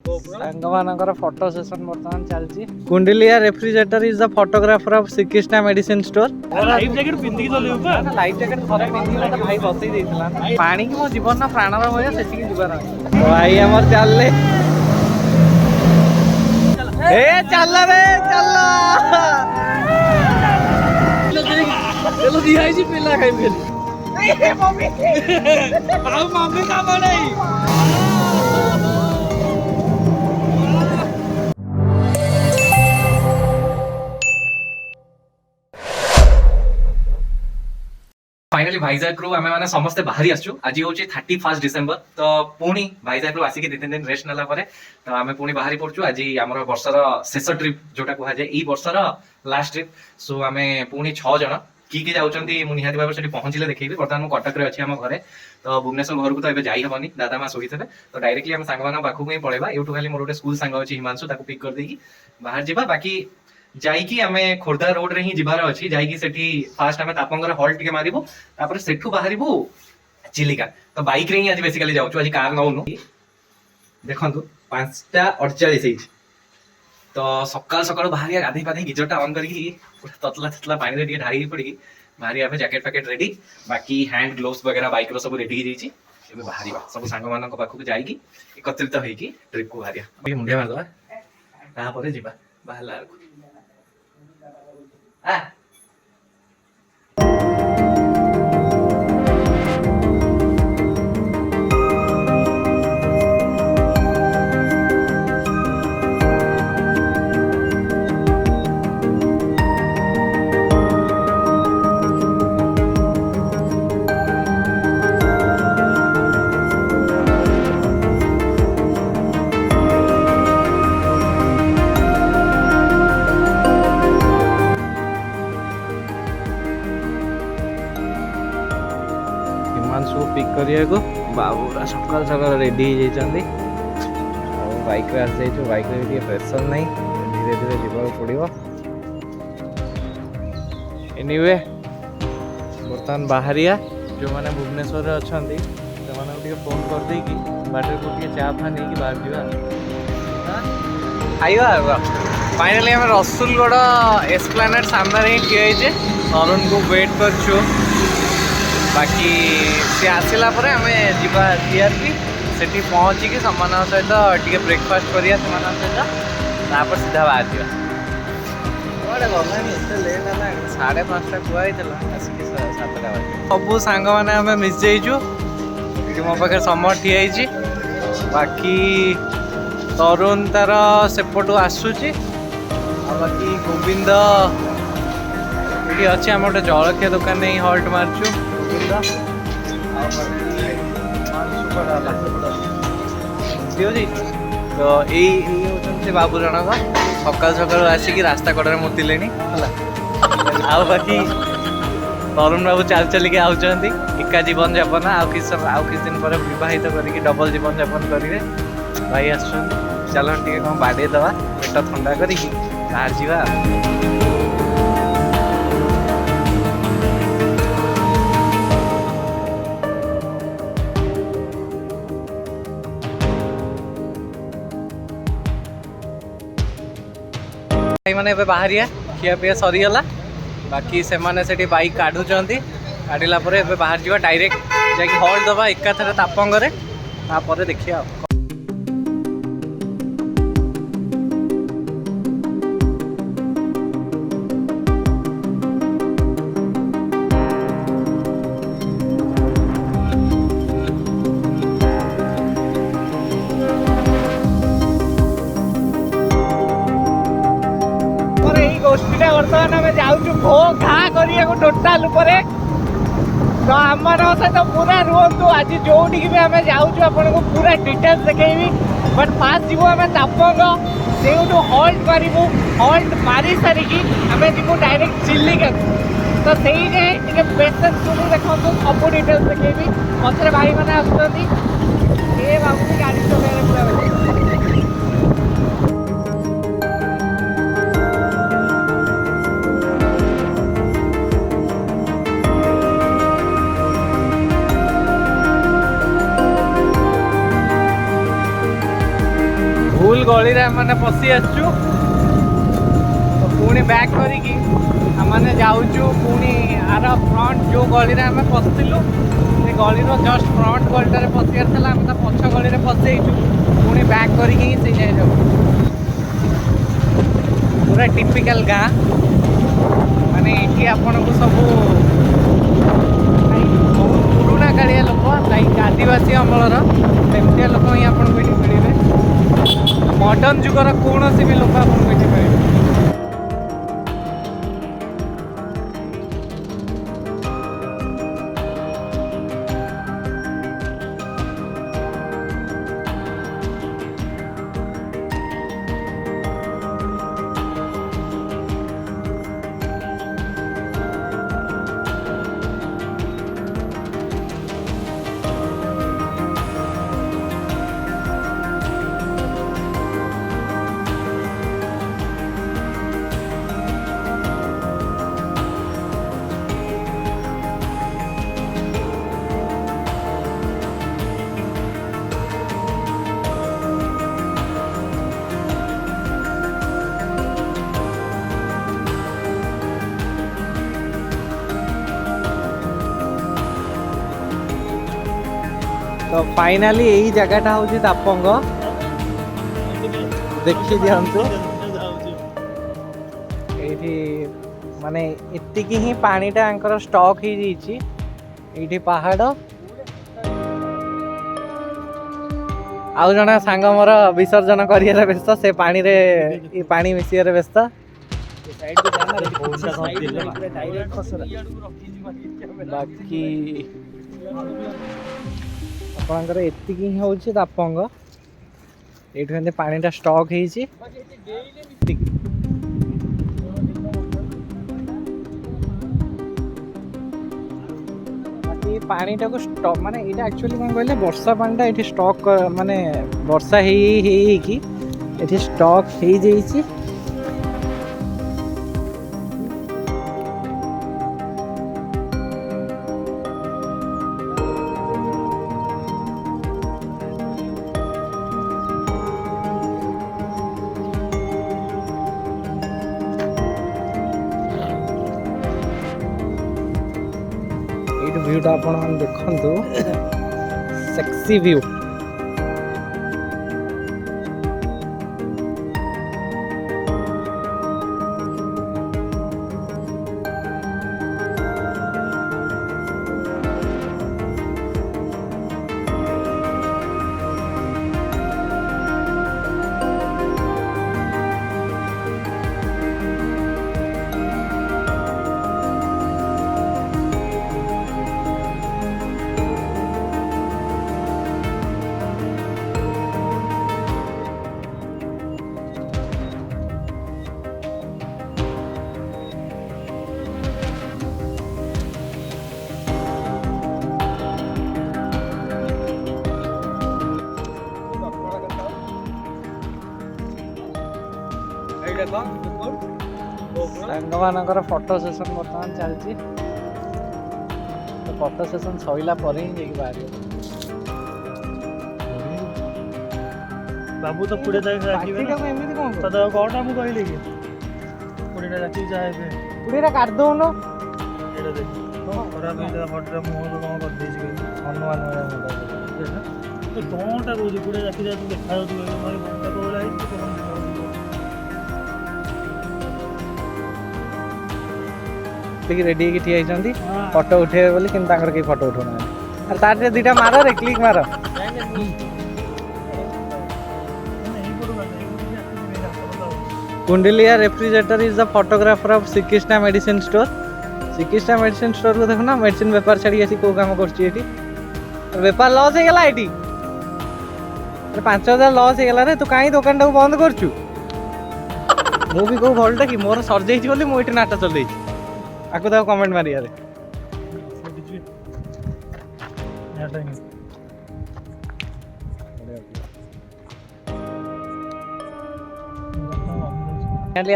सांगमानकर photo session बर्तमान चलची कुंडलिया refrigerator is the photographer of Shrikrishna medicine store life jacket पिंदी चलियो का लाइफ जैकेट थरे पिंदी तो भाई बसई देइतला पानी की मो जीवन ना प्राणर होया सेठी की जीवन तो भाई हमर चलले ए चल रे चल चलो दिहाई जी पिला खाई फेली ए मम्मी आओ मम्मी का नहीं फाइनाली भाईजाग रु आमे माने समस्ते बाहरी आसछु आज होची 31 डिसेंबर तो पुणी भाईजाग रु आसी के 2-3 दिन रेस्ट नला परे तो आमे पुणी बाहरी पड़छु आज हमर वर्षर शेष ट्रिप जोटा को जाय ई वर्षर लास्ट ट्रिप सो आमे पुणी 6 जण की जाउचंती मु निहाती भाबे सेठी पहुंचिले देखैबी वर्तमान मु कटक रे अछि हम घरे तो भुवनेश्वर घर को तो एबे जाई हबनी दादा मा सोहितबे तो डायरेक्टली हम सांगवाना पाखु में पळेबा एठु खाली मोर ओटे स्कूल सांग अछि हिमांशु ताको पिक कर देकी बाहर जिबा बाकी जाइकी आमे खोर्धा रोड रे ही जिबार अछि जाइकी सेठी फास्ट आमे तापंगर हॉल्ट के मारिबो तापर सेठु बाहरिबो चिलिका तो बाइक रे ही आज बेसिकली जाउछु आज कार नउनु देखंतु 5:48 तो सकाल सकाल बाहर गाधी पाधी गिजरटा ऑन करके ततला ततला पानी रे ढाई पड़ी बाहर आबे जैकेट पैकेट रेडी बाकी हैंड ग्लोव्स वगैरह बाइक रो सब रेडी ही जाईची एबे बाहरिबा सब सांग मानक पाखु जाईकी एकत्रित होईकी ट्रिप को बाहरिया अभी मुंडिया मारदवा ता परे जिबा बाहरला आ पिक करिया बाबूरा सकाल सकाल रेडी हो जाती बाइक रे आस जाइछु बाइक रे भी प्रेशर नहीं धीरे धीरे जीवा पड़ो एनीवे बर्तमान बाहरिया जो मैंने भुवनेश्वर अच्छा से फोन कर देकी बाटर को चा फा नहीं बाहर जावा खाइबा फाइनली आम रसुलगढ़ एस्प्लानेड सामने ही ठिया अरुण को वेट करछु बाकी सी आसला आम जा टीआरपी सेठी पहुँचिकी समान सहित टे ब्रेकफास्ट करिया सहित सीधा बाहर जावा लेट है 5:30 कुआई आसिक 7टा बजे सबू सांग मैंने आम मिस जाइचु मो पाखे समय ठिया बाकी तरुण तार सेपटू आसूची बाकी गोविंद ये अच्छे आम गोटे जलखिया दुकान नहीं हल्ट मारचु तो ये बाबू जनक सकाल सकाल आसिक रास्ता कड़े मुतिले बाकी तरुण बाबू चाल चलिक आउचंती एका जीवन यापन आउ किछ दिन पर विवाहित करके डबल जीवन यापन करेंगे भाई आसुन चलो टे कौन बाड़े दवा पेट ठंडा करके बाहर जावा मैंने बाहरिया खिया पिया सरीगला बाकी से माने सेठी बाइक काढ़ुचंती काढ़िला परे एबे बाहर जीवा डायरेक्ट जाके हॉल्ट दबा एका थरे तापंगरे तापर देखिया बर्तमान आम जाऊँ घो घा करिया टोटाल तो आम सहित पूरा रुहतु आज जो भी आम जाऊँ आपको पूरा डिटेल्स देखी बट फास्ट जीव आम तापंग से हल्ट मारू हल्ट मारी सारिकी आम जीव डायरेक्ट चिलिका तो से पेसेंस देखो सब डिटेल्स देखी पचर भाई मैंने आसुँच बाबू गाड़ी चलाइए पूरा भूल गली रे मैंने पशि आसचु तो पुणी बैक करिकी आमने जाऊचु पुणी आर फ्रंट जो गली रे आमे पसिलु से गली रो जस्ट फ्रंट गलीटारे पसियार थला आमे ता पछ गली रे पसिएचु पुणी बैक करिकी से जाय जाऊ पूरा टिपिकल गाँ माने एठी आपन को सब बहुत पुराना कालिया लोक लाइक आदिवासी अमलर सेमतिया लोक ही आपन को एठी मिलिबे मॉडर्न जुगर कौन सी भी लोक आपन को एठी मिलिबे तो फाइनाली यही जगहटा हूँ तापंग देखी दिंतु ये माने एतिकी ही पानीटा स्टॉक हो जाइए पहाड़ आउ जन सांग मोर विसर्जन कर व्यस्त से पानी रे पानी मिसिया व्यस्त बाकी आपंकर एतिकी ही हूँ तापंग ये पानीटा स्टॉक हो पानीटा को स्टॉक माने ये एक्चुअली कौन कहले वर्षा पानीटा ये स्टॉक माने वर्षा ये स्टॉक हो जाइए व्यूटा आप देखु सेक्सी व्यू सागर फोटो सेसन बर्तमान चलती तो फोटो सेसन सैला पर ही बाहर बाबू तो पुड़े कौटा मुझे कहली कि पुड़े राखी जाए पुड़ीटा काट दौन खराब फटो मुह तो कौन कर हनुमान कौनटा कौन पुड़े राखी जाए देखा रेडी ठिया फोटो उठे बोली कि फोटो उठाना और तार दुटा मार रे क्लिक मार कुंडलिया refrigerator is the photographer of Shrikrishna medicine store Shrikrishna medicine store को देखना मेडिसिन बेपार छाड़ी आसी को काम कर बेपार लॉस हो गला ये 5000 लॉस हो गला रे तू कहीं दुकान टाक बंद करचु मु भी कहूँ भलटा कि मोर सर जाइए बोली मुझे नाटा चल आको दाव कमेंट मारी यार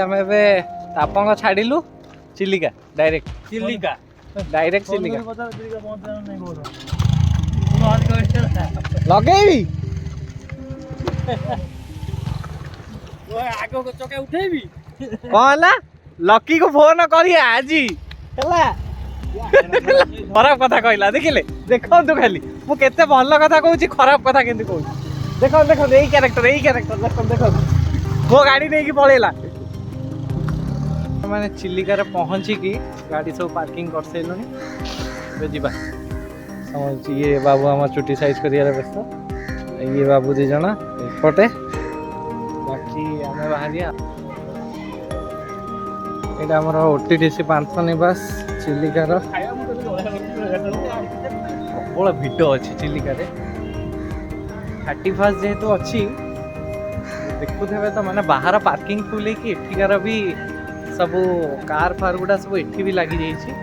आम तापंग छाड़िलु चिलिका डायरेक्ट चिलिका लगेबी कौन हला लकी को फोन करिया आज हला खराब कथा कहला देखिले देखंतु खाली मु केते भल कथा कहूची खराब कथा केंति कहूची देखो देखो एई कैरेक्टर देखो देखो मो गाड़ी नहीं की पळेला माने चिल्लिका रे पहुंची की गाड़ी सब पार्किंग कर सेलोनी बे जीवा समझ ये बाबू हम चुटी साइज करिया रे व्यस्त ये बाबू दी जना एपटे बाकी हमें बाहरिया एटा हमर ओटीडीसी पांथ निवास चिल्लिका रो बड़ा भिड अच्छी चिल्लिका रे 31 जेहेतु अच्छी देखुथे तो माने बाहर पार्किंग को लेके एठिकार भी सब कार फार गुड़ा सब एठी भी लगी जाइए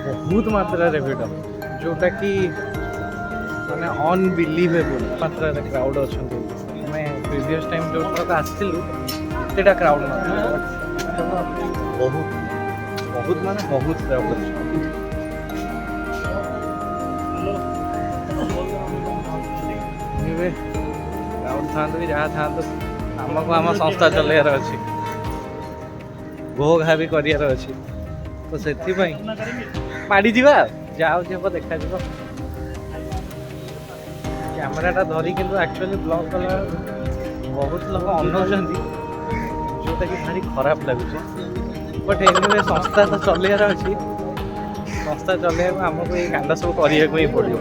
बहुत मात्रा रे भिड जोटा कि माने अनबिलीवेबल मात्रा रे क्राउड अछंती हमें प्रीवियस टाइम जो थरक आसिलु तेटा क्राउड बहुत बहुत माने बहुत क्राउड अछि क्राउड था जहाँ था आमको आम संस्था चलाइबार अच्छी भोग हाबी कर अच्छी तो से माड़ी जा जाओ देखा कैमेराटा धरी कि एक्चुअली ब्लॉग कला बहुत लोग अनौंट जोटा कि भारी खराब लगुच बट एनिवे संस्था तो चलाइबार अच्छी संस्था चलाइबा आमको ये कांड सब करने ही पड़ो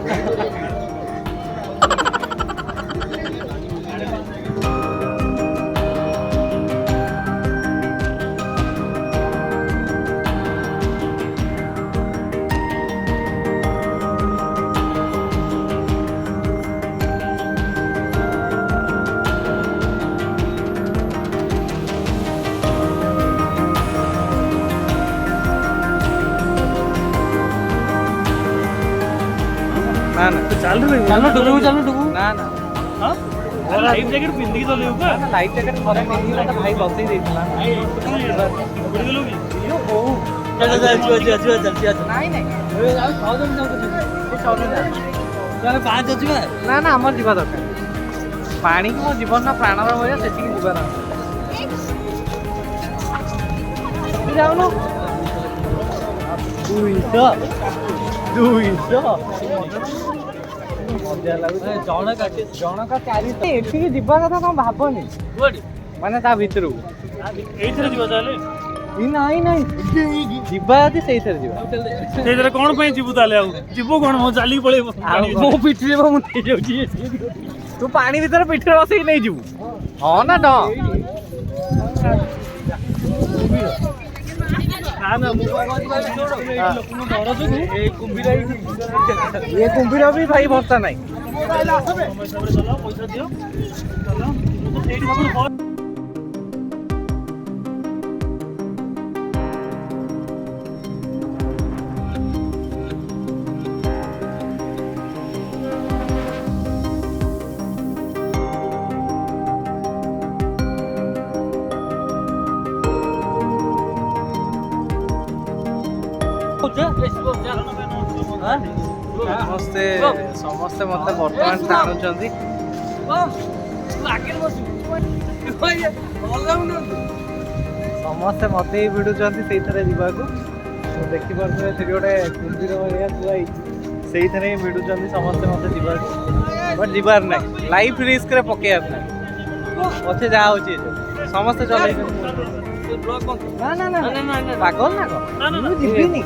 ना ना चालू डुबू ना ना लाइफ जैकेट पिंदी तो लेऊ का लाइफ जैकेट थरे पिंदी तो भाई बसई देथिला नहीं ना ना आमर जीवा दरकार पानी को मो जीवन ना प्राण भया सेठी जीवार जाउनो मजा लगुच जनक चारि एठी जीवा कथा कौन भाबनी माने ता भितर एथरे जीवा ताले नहीं नहीं जीवा आदि से इधर जीवा सेथरे कोन पई जीवु ताले आउ जीवो कोन मो चाली पळेबो मो पिठरे मो नै जाउची तू पानी भीतर पिठरे बसई नै जीवु हां ना न ना ना मु लोकनो डर जगु ए कुंभीरा ये कुंभीरा भी भाई भरता नहीं पैसा दियो चलो तो सेठी सब समस्ते समस्ते मत बर्तमान टाणुचंदी समस्ते मत ही भिड़ुचंदी सेइथरे जीवाकू देखि परथे से गोटे कुंभीर भलिया थुआई सेइथरे ही भिड़ुचंदी समस्ते मत जीवाकू बट जीवार नहीं लाइफ रिस्क रे पकेयार नहीं पछे जा होची समस्ते चलै ना ना ना पागल ना ना जीविनी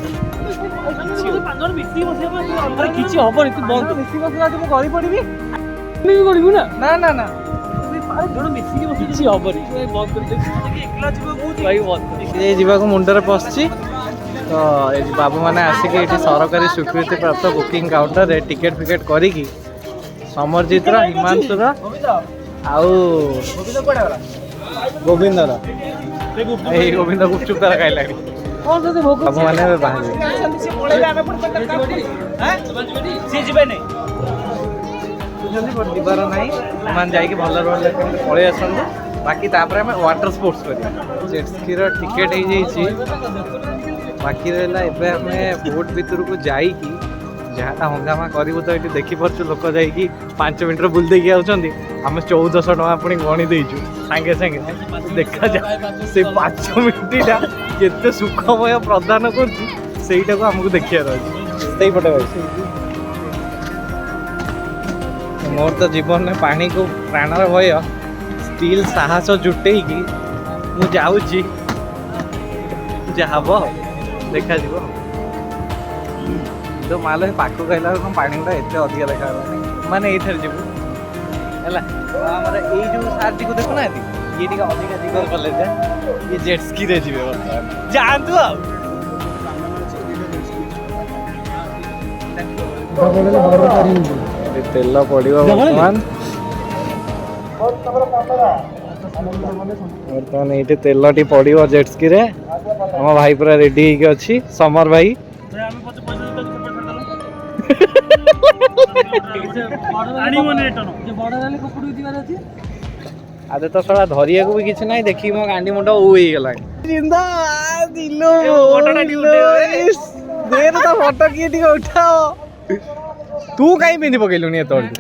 किछि हबनी तू बंद मिसी बसला तू गरी पड़िबी नहीं करिबु ना ना ना ना जण मिसी के बसि किछि हबनी तू बंद कर दे एकला जीव बहुत भाई बंद ये जीवा को मुंडरे पसछि तो ए बाबू माने आसी के एठी सरकारी स्वीकृति प्राप्त बुकिंग काउंटर रे टिकट फिकेट करी की समरजीत रा हिमांशु रा आउ गोविंद रा ए गोविंद गुपचुप तारा खाइ लागी बाबू माने बाहर से जीवे नहीं जल्दी दिबार नहीं मान जाई के भल रोड लेके पळे आसन बाकी तापर हम वाटर स्पोर्ट्स करी जेट स्की रो टिकट हे जाई छी बाकी रहला एबे हमें बोट भीतर को जाई की ଯାହା ହଙ୍ଗାମା କରିବୁ ତ ଏଠି ଦେଖିପାରୁଛୁ ଲୋକ ଯାଇକି 5 ମିନିଟରେ ବୁଲି ଦେଇକି ଆଉଛନ୍ତି। ଆମେ 1400 ଟଙ୍କା ପୁଣି ଗଣି ଦେଇଛୁ ସାଙ୍ଗେ ସାଙ୍ଗେ। ଦେଖାଯାଉ ସେ 5 ମିନିଟଟା କେତେ ସୁଖମୟ ପ୍ରଦାନ କରୁଛି ସେଇଟାକୁ ଆମକୁ ଦେଖିବାର ଅଛି। ସେଇପଟେ ଭାଇ ମୋର ତ ଜୀବନରେ ପାଣିକୁ ପ୍ରାଣର ଭୟ, ଷ୍ଟିଲ୍ ସାହସ ଜୁଟେଇକି ମୁଁ ଯାଉଛି। ଯାହା ହବ ଦେଖାଯିବ। ତ ମାଲ ପାଖକୁ ଖାଇଲା ବେଳକୁ ପାଣି ଗୁଡ଼ା ଏତେ ଅଧିକା ଦେଖାଗଲାନି। ମାନେ ଏଇଠାରେ ଯିବୁ ହେଲା, ଆମର ଏଇ ଯୋଉ ସାର୍ଟିକୁ ଦେଖୁନାହାନ୍ତି, ଇଏ ଟିକେ ଅଧିକା ଯିବାର କଲେଜ ଇଏ ଜେଟ୍ ସ୍କିରେ ଯିବେ ବର୍ତ୍ତମାନ। ଯାଆନ୍ତୁ ଆଉ ତେଲ ପଡ଼ିବ ବର୍ତ୍ତମାନ। ବର୍ତ୍ତମାନ ଏଇଠି ତେଲଟି ପଡ଼ିବ ଜେଟ୍ ସ୍କିରେ। ଆମ ଭାଇ ପୁରା ରେଡି ହେଇକି ଅଛି, ସମର ଭାଇ। ଆରେ ତ ଶଳା ଧରିବାକୁ ବି କିଛି ନାହିଁ। ଦେଖିକି ମୋ ଗାଣ୍ଡି ମୁଣ୍ଡ ଉ ହେଇଗଲାଣି। ଫଟୋ କିଏ ଟିକେ ଉଠାଅ। ତୁ କାହିଁ ପିନ୍ଧି ପକେଇଲୁଣି ଏତେବେଳେ?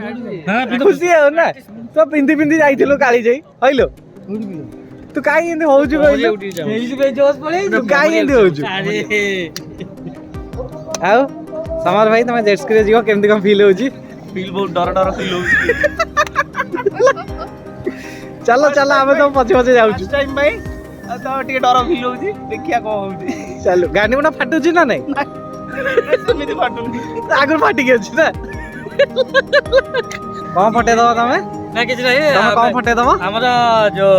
ଖୁସି ଆଉ ନା ତୁ ପିନ୍ଧି ପିନ୍ଧି ଯାଇଥିଲୁ କାଳି ଯାଇ ହଇଲୋ। ତୁ କାହିଁ ଏମିତି ହଉଛୁ କହିଲୁ? ତୁ କାହିଁ ଏମିତି ହଉଛୁ? ଆଉ ସମର ଭାଇ ତମେ ଜେଟ୍ ସ୍କିରେ ଯିବ, କେମିତି କଣ ଫିଲ୍ ହଉଛି? ଫିଲ୍ ବହୁତ ଡର ଫିଲ୍ ହଉଛି। ଚାଲ ଚାଲ ଆମେ ତ ପଛେ ପଛେ ଯାଉଛୁ। ଟାଇମ୍ ପାଇଁ ଆଉ ତ ଟିକେ ଡର ଫିଲ୍ ହଉଛି। ଦେଖିଆ କଣ ହଉଛି। ଚାଲୁ। ଗାଣ୍ଡି ମୁଣ୍ଡ ଫାଟୁଛି ନା ନାଇଁ? ସେମିତି ଫାଟୁନି, ଆଗରୁ ଫାଟିକି ଅଛି ନା? କଣ ଫଟେଇଦବ ତମେ? ନା କିଛି ନାହିଁ। ତମେ କଣ ଫଟେଇଦବ? ଆମର ଯୋଉ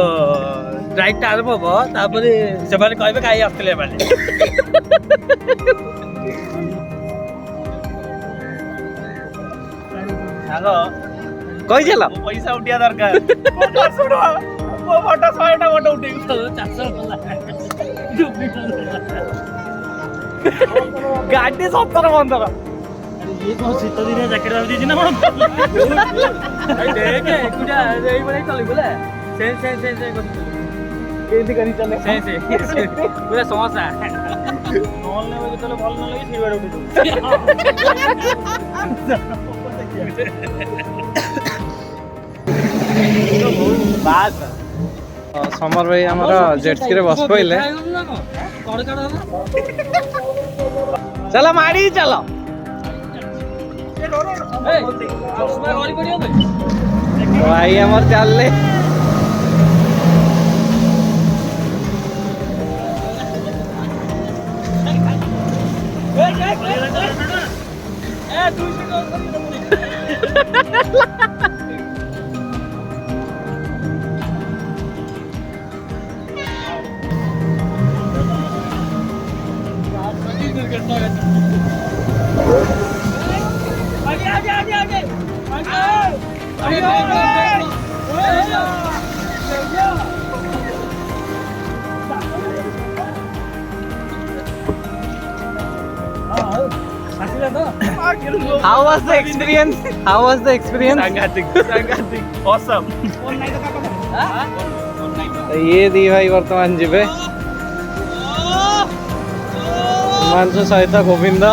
ଡ୍ରାଇଭ୍ ଟା ଆରମ୍ଭ ହବ, ତାପରେ ସେମାନେ କହିବେ କାହିଁ ଆସିଥିଲେ ଏମାନେ। ସାଙ୍ଗ କହିଚାଲ। ପଇସା ଉଠିବା ଦରକାର। ଫଟୋ 100ଟା ଫଟୋ ଉଠେଇବି। ଗାଡି 17-15। ଶୀତ ଦିନେ ଜ୍ୟାକେଟ ଭାବି ଦେଇଛି ନା କଣ? ଏକୁଟିଆ ଏଇଭଳିଆ ଚଳିବୁ ହେଲା। କେମିତି କରି ଚାଲେ? ପୁରା ସମସ୍ୟା। ନହେଲେ ଯେତେବେଳେ ଭଲ ନ ଲାଗେ ସେଇ ବାଡେ ଉଠେଇ ସମର ଭାଇ ଆମର ଜେଟ୍ ସ୍କିରେ ବସି ପଇଲେ। ଚାଲ ମାଡ଼ି ଚାଲ। ଭାଇ ଆମର ଚାଲିଲେ। How was the experience? How was the experience? Sangatic, awesome. ये दी भाई वर्तमान जीवे हिमांशु सहित गोविंद।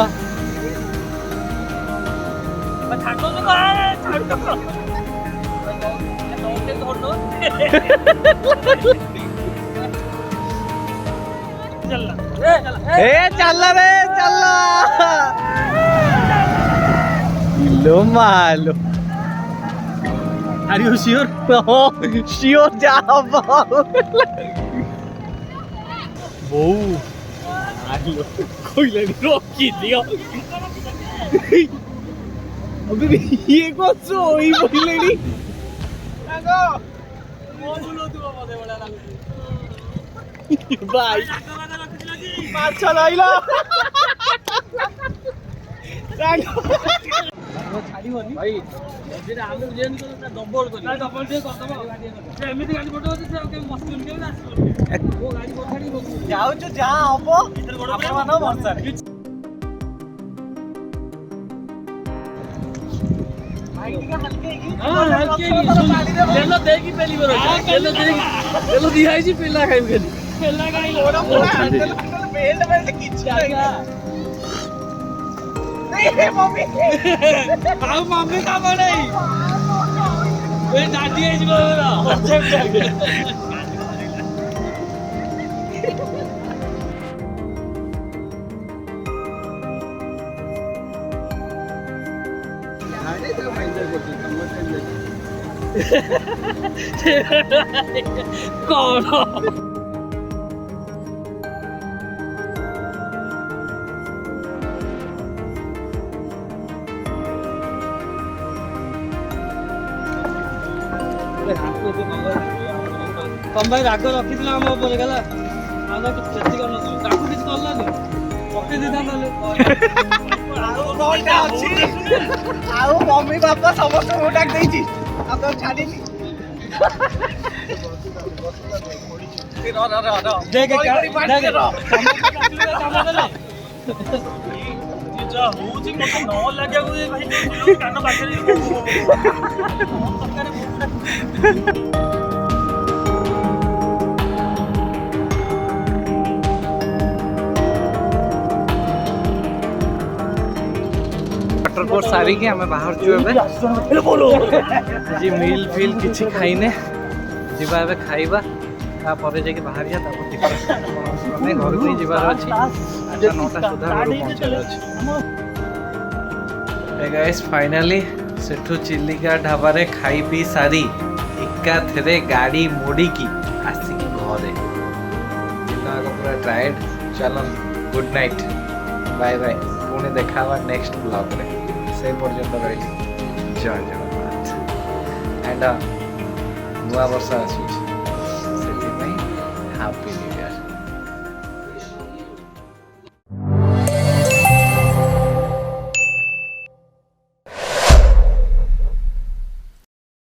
चल रे चल लो मालो। Are you sure? Sure जा कोई लड़ी रोकी दियो। अबे ये कौन सो ही बोली लेडी? भाई अच्छा लाइला भाई जेटा आलू जेन को डबल करी डबल दे करदब से एमिति गाड़ी फोटो होती से के मस्त के आसो वो गाड़ी को खाड़ी जाऊ जो जा हबो आपण मानो भरसा तेल देगी पहली बार तेल दिया है जी पेला खाइब खाली पेला खाई बेल्ट बेल्ट किछ मम्मी ଆଉ ମମି କାମ ନାହିଁ ଏ ଦାଦି ହେଇଯିବ କଣ ତମ ଭାଇ ରାଗ ରଖିଥିଲା ଆମ ଉପରେ ଗଲା ଆମେ କ୍ଷତି କରିନଥିଲୁ ତାକୁ କିଛି କଲାନି ପକେଇ ଦେଇଥାନ୍ତା ଆଉ ମମ୍ମି ବାପା ସମସ୍ତଙ୍କୁ ଡାକ ଦେଇଛି ଆଉ ତ ଛାଡ଼ିନି ଦେଖେ ହଉଛି ମତେ ନ ଲାଗିବାକୁ ଭାଇ କାନ ପାଖରେ वाटर कोर्स सारिकी आम बाहर आज मिल फिल किसी खाइने जीवा ए खाइबा तापर जाके बाहर जा घर को ही जीवार अच्छी 9टा सुधा घर पहुँचार अच्छी गाइस फाइनाली सेठू चिलिका ढाबारे खाई पी सारी एका थेरे गाड़ी मोड़ी की आसिक घरे पूरा टायर्ड चलो गुड नाइट बाय बाय पुणी देखा नेक्स्ट ब्लॉग रे से पर्यंत रही जय जगन्नाथ एंड नुआ वर्ष आसूँ से हैप्पी